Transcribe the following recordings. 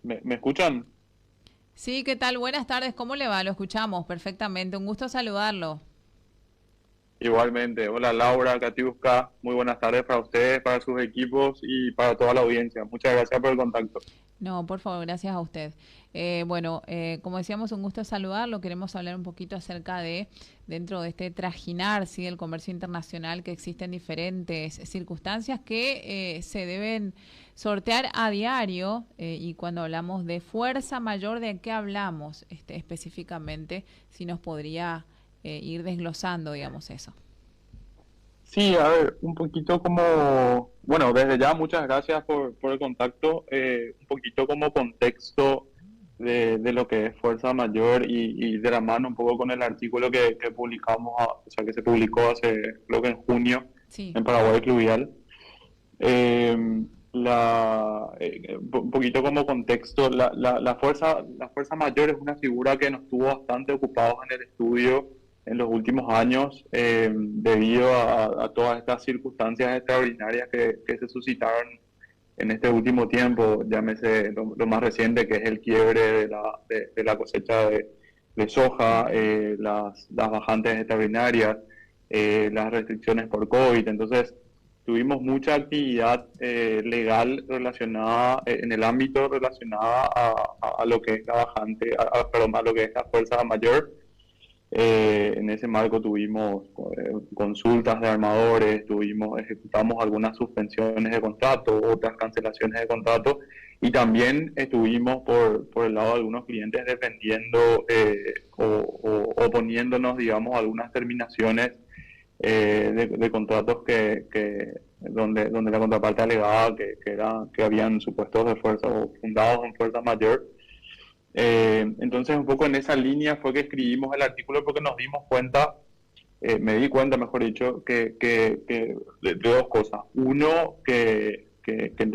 Me escuchan? Sí, ¿qué tal? Buenas tardes, ¿cómo le va? Lo escuchamos perfectamente. Un gusto saludarlo. Igualmente. Hola Laura, Katiuska, muy buenas tardes para ustedes, para sus equipos y para toda la audiencia. Muchas gracias por el contacto. No, por favor, gracias a usted. Como decíamos, un gusto saludarlo. Queremos hablar un poquito acerca de, dentro de este trajinar, ¿sí?, el comercio internacional, que existen diferentes circunstancias que se deben sortear a diario. Y cuando hablamos de fuerza mayor, ¿de qué hablamos específicamente? Si nos podría ir desglosando, digamos, eso. Sí, a ver, un poquito como, bueno, desde ya muchas gracias por el contacto, un poquito como contexto de lo que es Fuerza Mayor y de la mano un poco con el artículo que publicamos, o sea, que se publicó hace, creo que en junio, Sí. en Paraguay Fluvial. Eh, un poquito como contexto, la fuerza mayor es una figura que nos tuvo bastante ocupados en el estudio en los últimos años, debido a todas estas circunstancias extraordinarias que se suscitaron en este último tiempo. Llámese lo más reciente, que es el quiebre de la cosecha de soja, Ujú. las bajantes extraordinarias, las restricciones por COVID. Entonces, tuvimos mucha actividad legal relacionada, en el ámbito relacionada a lo que es la bajante, perdón, a lo que es la fuerza mayor. En ese marco tuvimos consultas de armadores, ejecutamos algunas suspensiones de contrato, otras cancelaciones de contrato, y también estuvimos por el lado de algunos clientes defendiendo, o oponiéndonos, digamos, a algunas terminaciones de contratos donde la contraparte alegaba que habían supuestos de fuerza o fundados en fuerza mayor. Entonces, un poco en esa línea fue que escribimos el artículo, porque nos dimos cuenta, me di cuenta, mejor dicho, que de dos cosas. Uno, que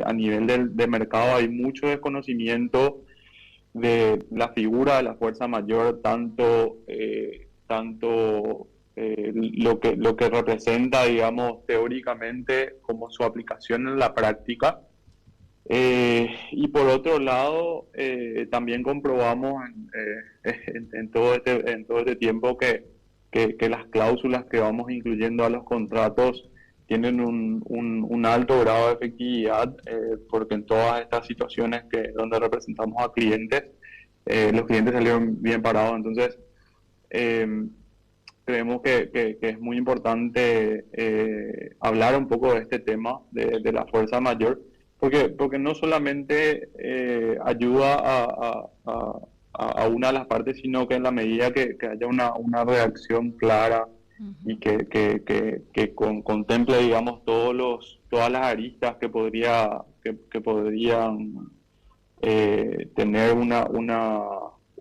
a nivel de mercado hay mucho desconocimiento de la figura de la fuerza mayor, tanto lo que representa, digamos, teóricamente, como su aplicación en la práctica. Y por otro lado, también comprobamos en todo este tiempo que las cláusulas que vamos incluyendo a los contratos tienen un alto grado de efectividad, porque en todas estas situaciones donde representamos a clientes, los clientes salieron bien parados. Entonces, eh, creemos que es muy importante hablar un poco de este tema de la fuerza mayor, porque no solamente ayuda a una de las partes, sino que en la medida que haya una reacción clara y Ujú. que contemple, digamos, todas las aristas que podrían tener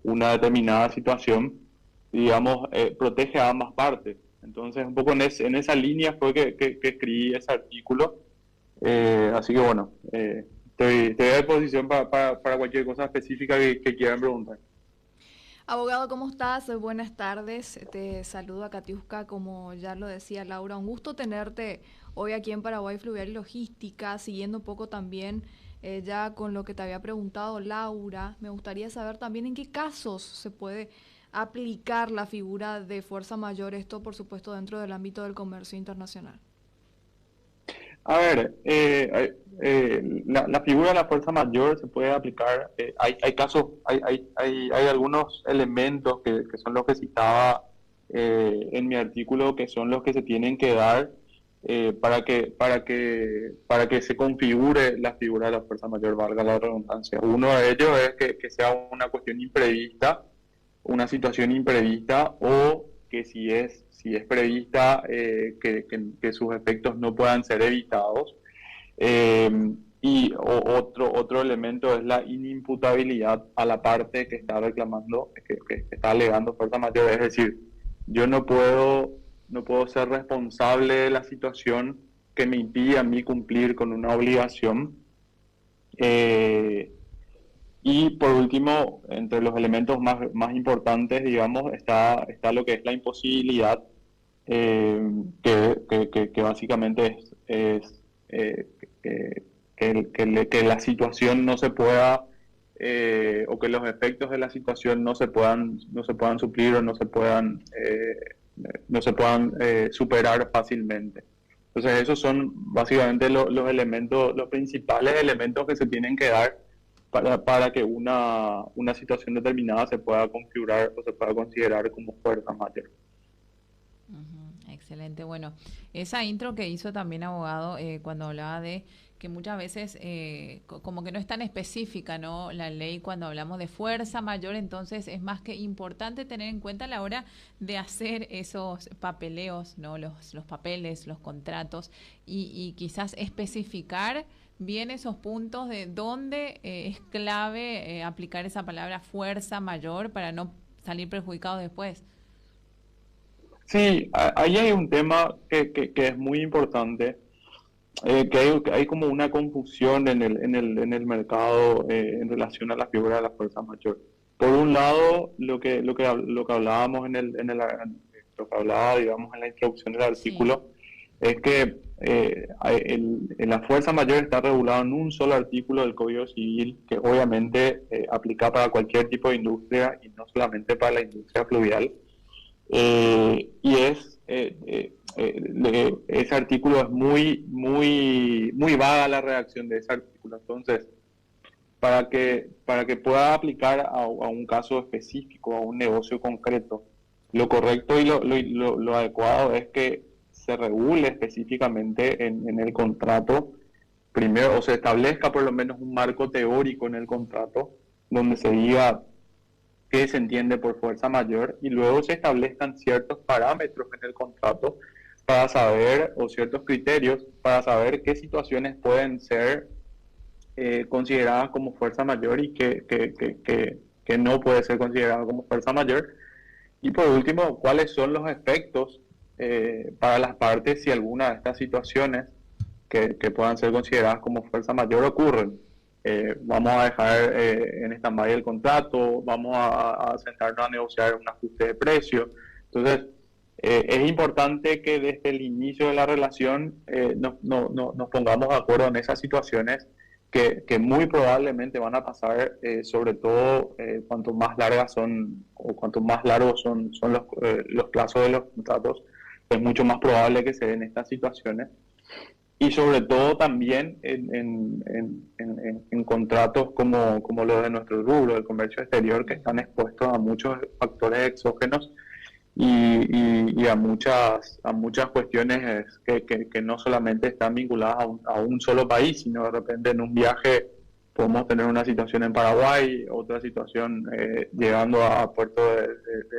una determinada situación, digamos, protege a ambas partes. Entonces, un poco en esa línea fue que escribí ese artículo. Así que bueno, estoy a disposición para cualquier cosa específica que quieran preguntar. Abogado, ¿cómo estás? Buenas tardes. Te saludo a Katiuska, como ya lo decía Laura. Un gusto tenerte hoy aquí en Paraguay Fluvial y Logística, siguiendo un poco también ya con lo que te había preguntado Laura. Me gustaría saber también en qué casos se puede aplicar la figura de fuerza mayor, esto por supuesto dentro del ámbito del comercio internacional. A ver, la figura de la fuerza mayor se puede aplicar. Hay casos, hay algunos elementos que son los que citaba en mi artículo, que son los que se tienen que dar para que se configure la figura de la fuerza mayor, valga la redundancia. Uno de ellos es que sea una cuestión imprevista, una situación imprevista, o que si es prevista, que sus efectos no puedan ser evitados. Eh, otro elemento es la inimputabilidad a la parte que está reclamando, que está alegando fuerza mayor. Es decir, yo no puedo ser responsable de la situación que me impide a mí cumplir con una obligación. Eh, y por último, entre los elementos más importantes, digamos, está lo que es la imposibilidad, eh, que básicamente es que la situación no se pueda o que los efectos de la situación no se puedan suplir o no se puedan superar fácilmente. Entonces esos son básicamente los elementos, los principales elementos que se tienen que dar para que una situación determinada se pueda configurar o se pueda considerar como fuerza mayor. Excelente. Bueno, esa intro que hizo también abogado cuando hablaba de que muchas veces como que no es tan específica, ¿no? La ley cuando hablamos de fuerza mayor, entonces es más que importante tener en cuenta a la hora de hacer esos papeleos, ¿no? Los papeles, los contratos y quizás especificar bien esos puntos de dónde es clave aplicar esa palabra fuerza mayor para no salir perjudicados después. Sí, ahí hay un tema que es muy importante, que hay como una confusión en el mercado en relación a la figura de la fuerza mayor. Por un lado, lo que hablábamos lo que hablaba, digamos, en la introducción del Sí. artículo, es que la fuerza mayor está regulada en un solo artículo del Código Civil, que obviamente aplica para cualquier tipo de industria y no solamente para la industria fluvial. Ese artículo es muy vaga la redacción de ese artículo. Entonces, para que pueda aplicar a un caso específico, a un negocio concreto, lo correcto y lo adecuado es que se regule específicamente en el contrato, primero, o se establezca por lo menos un marco teórico en el contrato, donde se diga qué se entiende por fuerza mayor y luego se establezcan ciertos parámetros en el contrato para saber, o ciertos criterios para saber qué situaciones pueden ser consideradas como fuerza mayor y que no puede ser considerada como fuerza mayor. Y por último, cuáles son los efectos para las partes si alguna de estas situaciones que puedan ser consideradas como fuerza mayor ocurren. Vamos a dejar en stand-by el contrato, vamos a sentarnos a negociar un ajuste de precio. Entonces, es importante que desde el inicio de la relación nos pongamos de acuerdo en esas situaciones que muy probablemente van a pasar, sobre todo cuanto más largas son o cuanto más largos son los plazos de los contratos, es mucho más probable que se den estas situaciones y sobre todo también en contratos como los de nuestro rubro, el comercio exterior, que están expuestos a muchos factores exógenos y a muchas cuestiones que no solamente están vinculadas a un solo país, sino de repente en un viaje podemos tener una situación en Paraguay, otra situación llegando a puerto de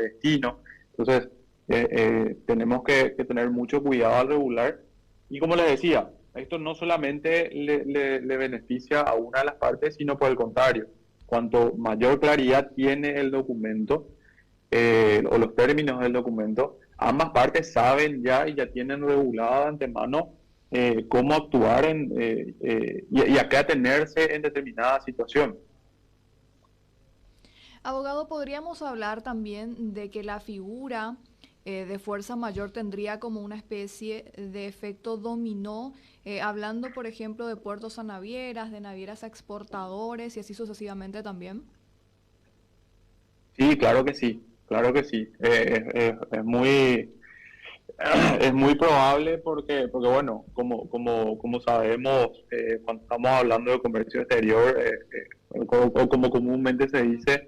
destino. Entonces, tenemos que tener mucho cuidado al regular. Y como les decía, esto no solamente le beneficia a una de las partes, sino por el contrario, cuanto mayor claridad tiene el documento o los términos del documento, ambas partes saben ya y ya tienen regulado de antemano cómo actuar y a qué atenerse en determinada situación. Abogado, podríamos hablar también de que la figura de fuerza mayor tendría como una especie de efecto dominó, hablando, por ejemplo, de puertos a navieras, de navieras a exportadores y así sucesivamente también. Sí, claro que sí, claro que sí. Es muy, es muy probable porque bueno, como sabemos, cuando estamos hablando de comercio exterior, o como comúnmente se dice,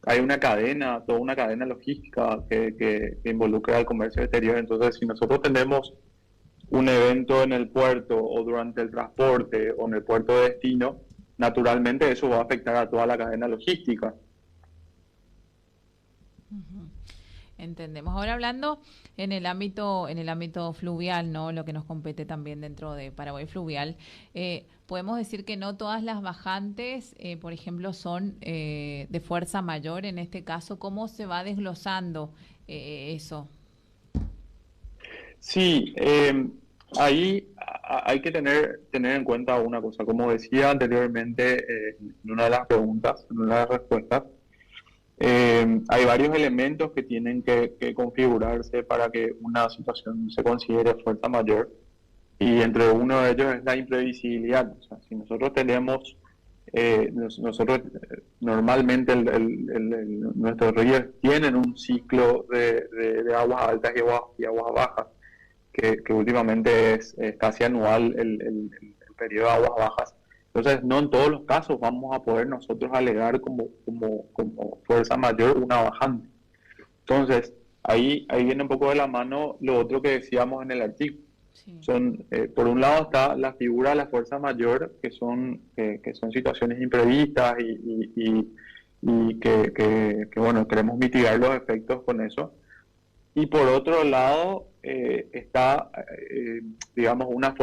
hay una cadena, toda una cadena logística que involucra al comercio exterior. Entonces, si nosotros tenemos un evento en el puerto o durante el transporte o en el puerto de destino, naturalmente eso va a afectar a toda la cadena logística. Entendemos. Ahora hablando en el ámbito fluvial, ¿no? Lo que nos compete también dentro de Paraguay Fluvial, podemos decir que no todas las bajantes, por ejemplo, son de fuerza mayor. En este caso, ¿cómo se va desglosando eso? Sí, ahí hay que tener en cuenta una cosa. Como decía anteriormente en una de las preguntas, en una de las respuestas, hay varios elementos que tienen que configurarse para que una situación se considere fuerza mayor y entre uno de ellos es la imprevisibilidad. O sea, si nosotros tenemos nosotros normalmente nuestros ríos tienen un ciclo de aguas altas y aguas bajas, que últimamente es casi anual el periodo de aguas bajas. Entonces, no en todos los casos vamos a poder nosotros alegar como fuerza mayor una bajante. Entonces, ahí viene un poco de la mano lo otro que decíamos en el artículo. Sí. Por un lado está la figura de la fuerza mayor, que son situaciones imprevistas y bueno, queremos mitigar los efectos con eso. Y por otro lado está, digamos, una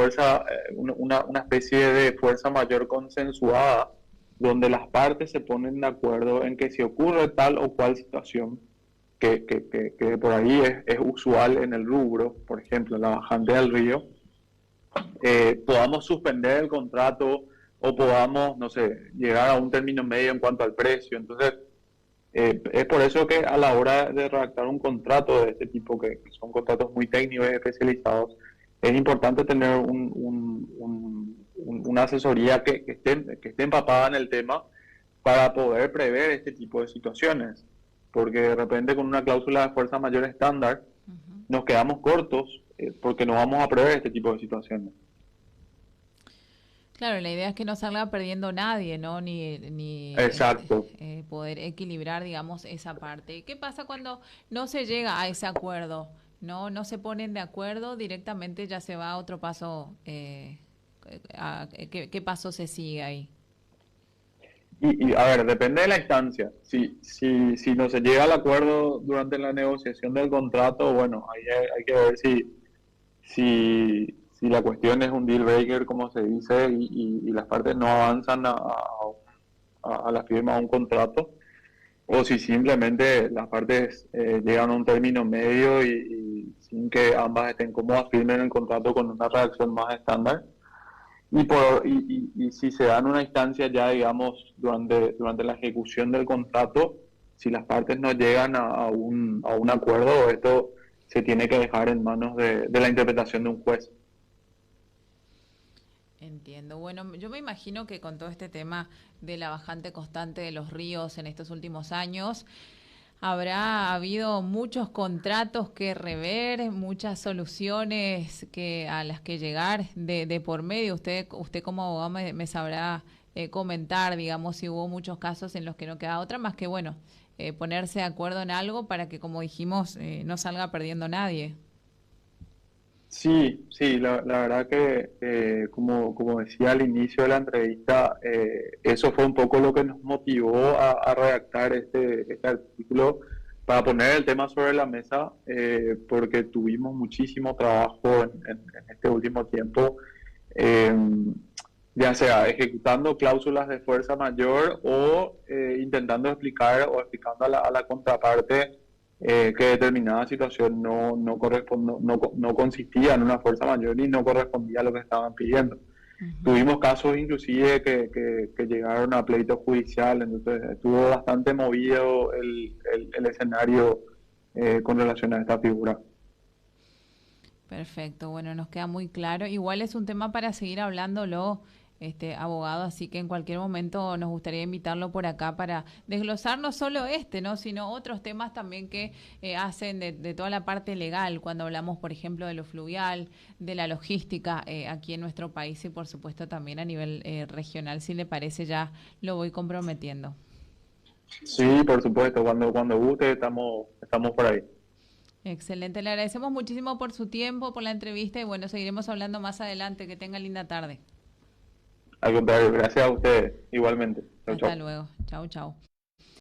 especie de fuerza mayor consensuada, donde las partes se ponen de acuerdo en que si ocurre tal o cual situación, que por ahí es usual en el rubro, por ejemplo, la bajante del río, podamos suspender el contrato o podamos, no sé, llegar a un término medio en cuanto al precio. Entonces, es por eso que a la hora de redactar un contrato de este tipo, que son contratos muy técnicos y especializados, es importante tener una asesoría que esté empapada en el tema para poder prever este tipo de situaciones. Porque de repente con una cláusula de fuerza mayor estándar nos quedamos cortos porque no vamos a prever este tipo de situaciones. Claro, la idea es que no salga perdiendo nadie, ¿no? Ni Exacto. poder equilibrar, digamos, esa parte. ¿Qué pasa cuando no se llega a ese acuerdo? No se ponen de acuerdo, directamente ya se va a otro paso. ¿Qué paso se sigue ahí? A ver, depende de la instancia. Si no se llega al acuerdo durante la negociación del contrato, bueno, ahí hay que ver si la cuestión es un deal breaker, como se dice, y las partes no avanzan a la firma de un contrato, o si simplemente las partes llegan a un término medio y sin que ambas estén cómodas firmen el contrato con una redacción más estándar. Y si se dan una instancia ya, digamos, durante la ejecución del contrato, si las partes no llegan a un acuerdo, esto se tiene que dejar en manos de la interpretación de un juez. Entiendo. Bueno, yo me imagino que con todo este tema de la bajante constante de los ríos en estos últimos años, habrá habido muchos contratos que rever, muchas soluciones a las que llegar de por medio. Usted como abogado me sabrá comentar, digamos, si hubo muchos casos en los que no queda otra más que, bueno, ponerse de acuerdo en algo para que, como dijimos, no salga perdiendo nadie. Sí, la verdad que, como decía al inicio de la entrevista, eso fue un poco lo que nos motivó a redactar este artículo para poner el tema sobre la mesa, porque tuvimos muchísimo trabajo en este último tiempo, eh, ya sea ejecutando cláusulas de fuerza mayor o intentando explicar o explicando a la contraparte que determinada situación no consistía en una fuerza mayor y no correspondía a lo que estaban pidiendo. Tuvimos casos inclusive que llegaron a pleito judicial, entonces estuvo bastante movido el escenario con relación a esta figura. Perfecto, bueno, nos queda muy claro. Igual es un tema para seguir hablándolo, abogado, así que en cualquier momento nos gustaría invitarlo por acá para desglosar no solo ¿no? Sino otros temas también que hacen de toda la parte legal, cuando hablamos, por ejemplo, de lo fluvial, de la logística aquí en nuestro país y, por supuesto, también a nivel regional. Si le parece, ya lo voy comprometiendo. Sí, por supuesto, cuando guste estamos por ahí. Excelente, le agradecemos muchísimo por su tiempo, por la entrevista y bueno, seguiremos hablando más adelante. Que tenga linda tarde. Al contrario, gracias a ustedes, igualmente. Chau, Hasta chau. luego. Chau, chau.